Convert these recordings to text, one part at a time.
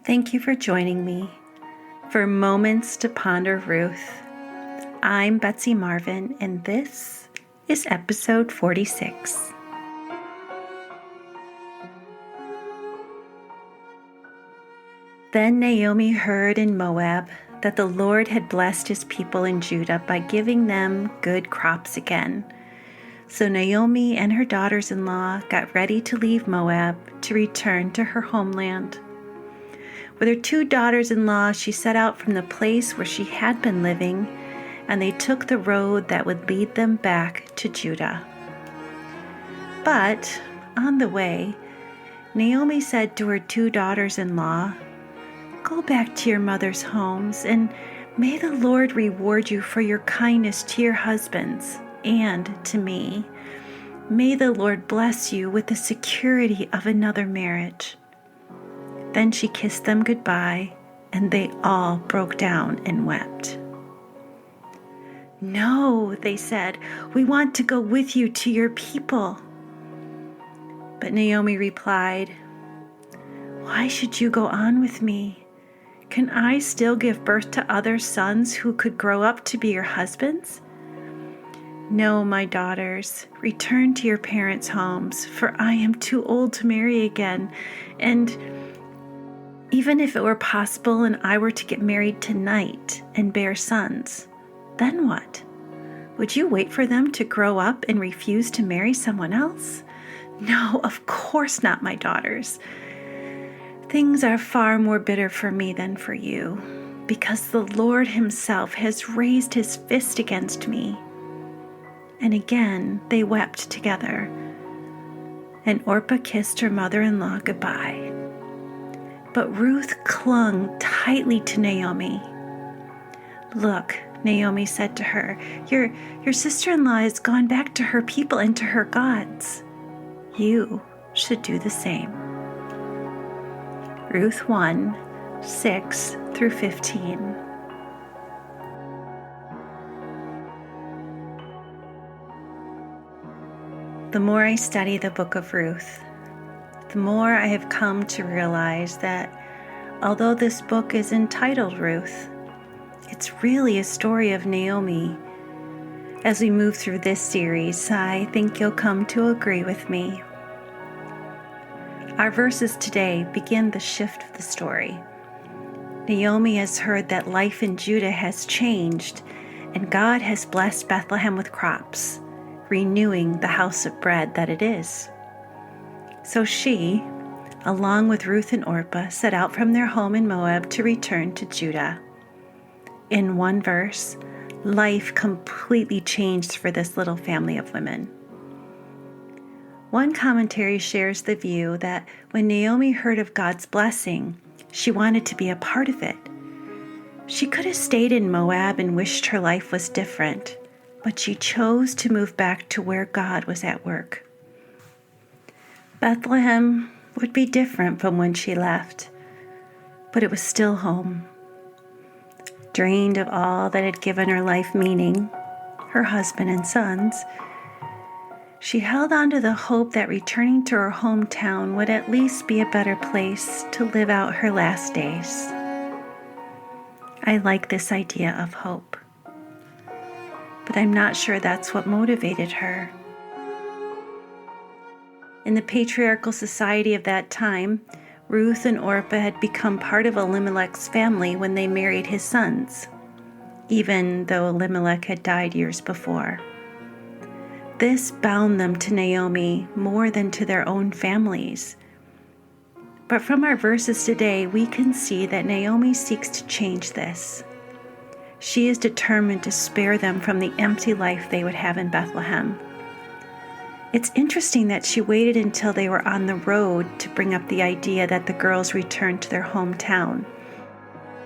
Thank you for joining me for Moments to Ponder Ruth. I'm Betsy Marvin, and this is episode 46. Then Naomi heard in Moab that the Lord had blessed his people in Judah by giving them good crops again. So Naomi and her daughters-in-law got ready to leave Moab to return to her homeland. With her two daughters-in-law, she set out from the place where she had been living, and they took the road that would lead them back to Judah. But on the way, Naomi said to her two daughters-in-law, "Go back to your mother's homes, and may the Lord reward you for your kindness to your husbands and to me. May the Lord bless you with the security of another marriage." Then she kissed them goodbye, and they all broke down and wept. "No," they said, "we want to go with you to your people." But Naomi replied, "Why should you go on with me? Can I still give birth to other sons who could grow up to be your husbands? No, my daughters, return to your parents' homes, for I am too old to marry again. And even if it were possible and I were to get married tonight and bear sons, then what? Would you wait for them to grow up and refuse to marry someone else? No, of course not, my daughters. Things are far more bitter for me than for you, because the Lord himself has raised his fist against me." And again they wept together, and Orpah kissed her mother-in-law goodbye. But Ruth clung tightly to Naomi. "Look," Naomi said to her, your sister-in-law has gone back to her people and to her gods. You should do the same." Ruth 1, 6 through 15. The more I study the book of Ruth, the more I have come to realize that although this book is entitled Ruth, it's really a story of Naomi. As we move through this series, I think you'll come to agree with me. Our verses today begin the shift of the story. Naomi has heard that life in Judah has changed, and God has blessed Bethlehem with crops, renewing the house of bread that it is. So she, along with Ruth and Orpah, set out from their home in Moab to return to Judah. In one verse, life completely changed for this little family of women. One commentary shares the view that when Naomi heard of God's blessing, she wanted to be a part of it. She could have stayed in Moab and wished her life was different, but she chose to move back to where God was at work. Bethlehem would be different from when she left, but it was still home. Drained of all that had given her life meaning, her husband and sons, she held on to the hope that returning to her hometown would at least be a better place to live out her last days. I like this idea of hope, but I'm not sure that's what motivated her. In the patriarchal society of that time, Ruth and Orpah had become part of Elimelech's family when they married his sons, even though Elimelech had died years before. This bound them to Naomi more than to their own families. But from our verses today, we can see that Naomi seeks to change this. She is determined to spare them from the empty life they would have in Bethlehem. It's interesting that she waited until they were on the road to bring up the idea that the girls return to their hometown.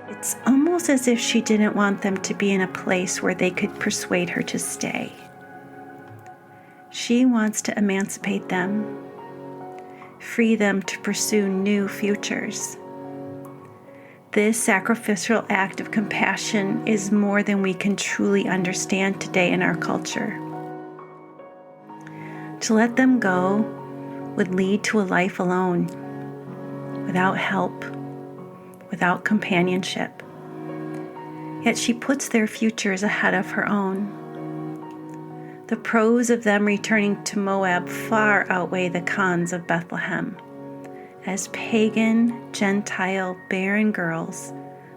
It's almost as if she didn't want them to be in a place where they could persuade her to stay. She wants to emancipate them, free them to pursue new futures. This sacrificial act of compassion is more than we can truly understand today in our culture. To let them go would lead to a life alone, without help, without companionship. Yet she puts their futures ahead of her own. The pros of them returning to Moab far outweigh the cons of Bethlehem. As pagan, Gentile, barren girls,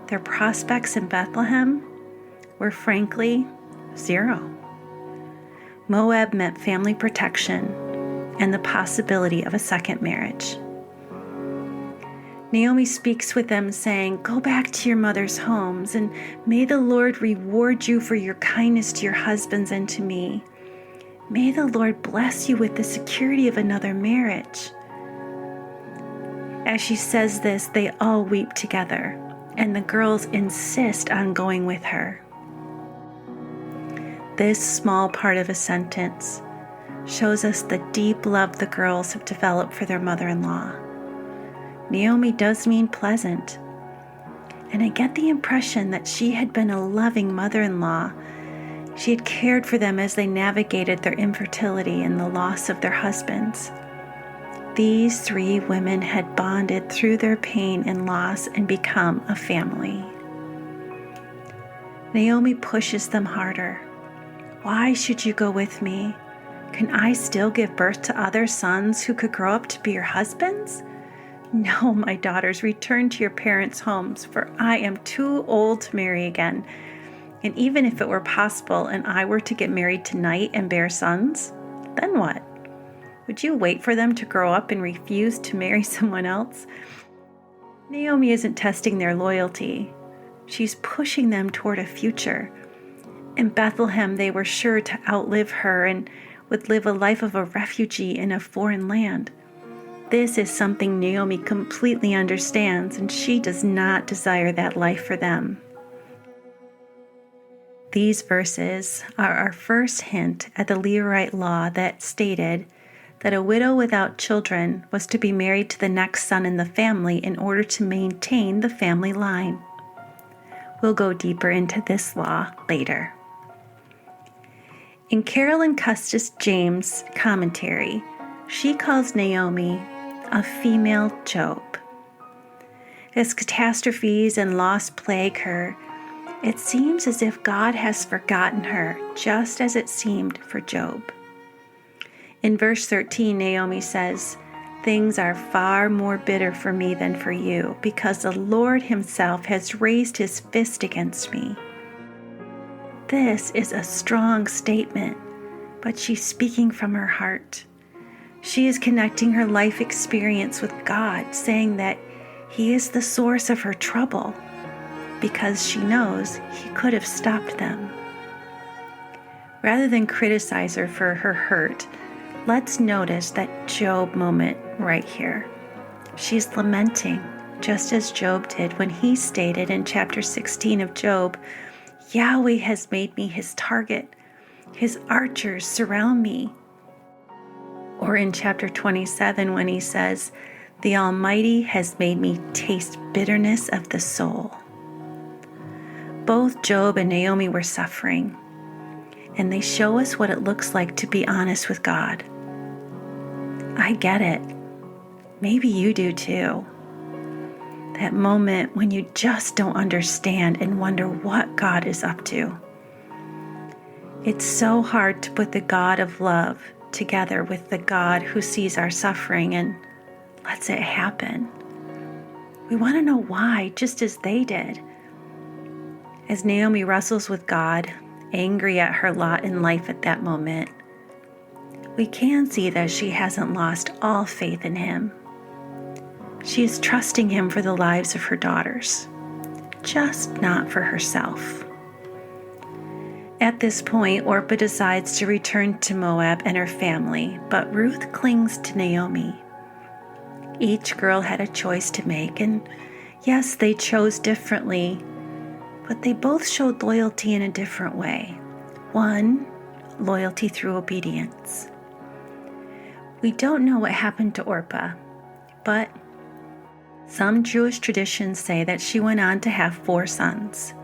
their prospects in Bethlehem were frankly zero. Moab meant family protection and the possibility of a second marriage. Naomi speaks with them, saying, "Go back to your mother's homes, and may the Lord reward you for your kindness to your husbands and to me. May the Lord bless you with the security of another marriage." As she says this, they all weep together, and the girls insist on going with her. This small part of a sentence shows us the deep love the girls have developed for their mother-in-law. Naomi does mean pleasant, and I get the impression that she had been a loving mother-in-law. She had cared for them as they navigated their infertility and the loss of their husbands. These three women had bonded through their pain and loss and become a family. Naomi pushes them harder. "Why should you go with me? Can I still give birth to other sons who could grow up to be your husbands? No, my daughters, return to your parents' homes, for I am too old to marry again. And even if it were possible and I were to get married tonight and bear sons, then what? Would you wait for them to grow up and refuse to marry someone else?" Naomi isn't testing their loyalty. She's pushing them toward a future. In Bethlehem, they were sure to outlive her and would live a life of a refugee in a foreign land. This is something Naomi completely understands, and she does not desire that life for them. These verses are our first hint at the Levirate law that stated that a widow without children was to be married to the next son in the family in order to maintain the family line. We'll go deeper into this law later. In Carolyn Custis James' commentary, she calls Naomi a female Job. As catastrophes and loss plague her, it seems as if God has forgotten her, just as it seemed for Job. In verse 13, Naomi says, "Things are far more bitter for me than for you, because the Lord himself has raised his fist against me." This is a strong statement, but she's speaking from her heart. She is connecting her life experience with God, saying that he is the source of her trouble, because she knows he could have stopped them. Rather than criticize her for her hurt, let's notice that Job moment right here. She's lamenting, just as Job did when he stated in chapter 16 of Job, "Yahweh has made me his target. His archers surround me." Or in chapter 27 when he says, "The Almighty has made me taste bitterness of the soul." Both Job and Naomi were suffering, and they show us what it looks like to be honest with God. I get it. Maybe you do too. That moment when you just don't understand and wonder what God is up to. It's so hard to put the God of love together with the God who sees our suffering and lets it happen. We want to know why, just as they did. As Naomi wrestles with God, angry at her lot in life at that moment, we can see that she hasn't lost all faith in him. She is trusting him for the lives of her daughters, just not for herself. At this point, Orpah decides to return to Moab and her family, but Ruth clings to Naomi. Each girl had a choice to make, and yes, they chose differently, but they both showed loyalty in a different way. One, loyalty through obedience. We don't know what happened to Orpah, but some Jewish traditions say that she went on to have 4 sons,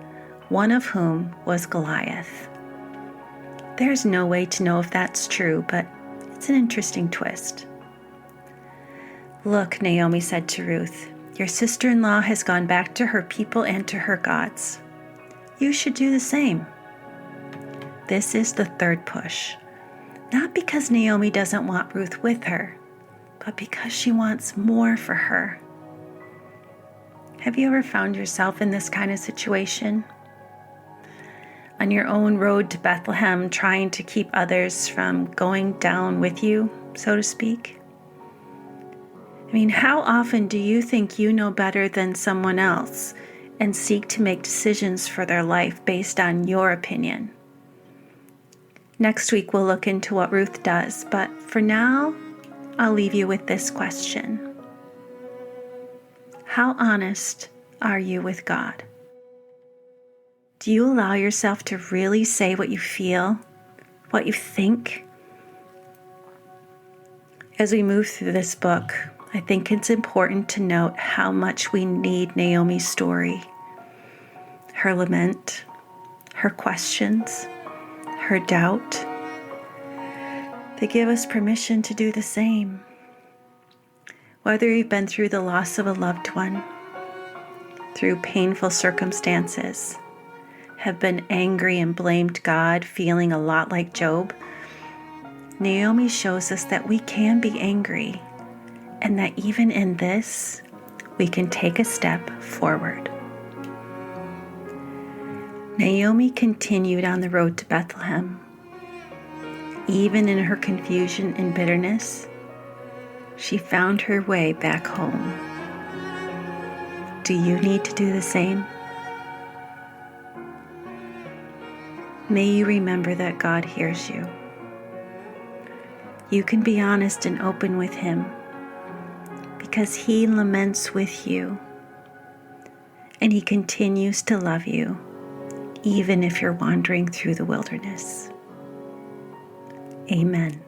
one of whom was Goliath. There's no way to know if that's true, but it's an interesting twist. "Look," Naomi said to Ruth, Your sister-in-law has gone back to her people and to her gods. You should do the same. This is the third push. Not because Naomi doesn't want Ruth with her, but because she wants more for her. Have you ever found yourself in this kind of situation? On your own road to Bethlehem, trying to keep others from going down with you, so to speak? I mean, how often do you think you know better than someone else and seek to make decisions for their life based on your opinion? Next week, we'll look into what Ruth does, but for now, I'll leave you with this question. How honest are you with God? Do you allow yourself to really say what you feel, what you think? As we move through this book, I think it's important to note how much we need Naomi's story, her lament, her questions, her doubt. They give us permission to do the same. Whether you've been through the loss of a loved one, through painful circumstances, have been angry and blamed God, feeling a lot like Job, Naomi shows us that we can be angry and that even in this, we can take a step forward. Naomi continued on the road to Bethlehem. Even in her confusion and bitterness, she found her way back home. Do you need to do the same? May you remember that God hears you. You can be honest and open with Him because He laments with you and He continues to love you even if you're wandering through the wilderness. Amen.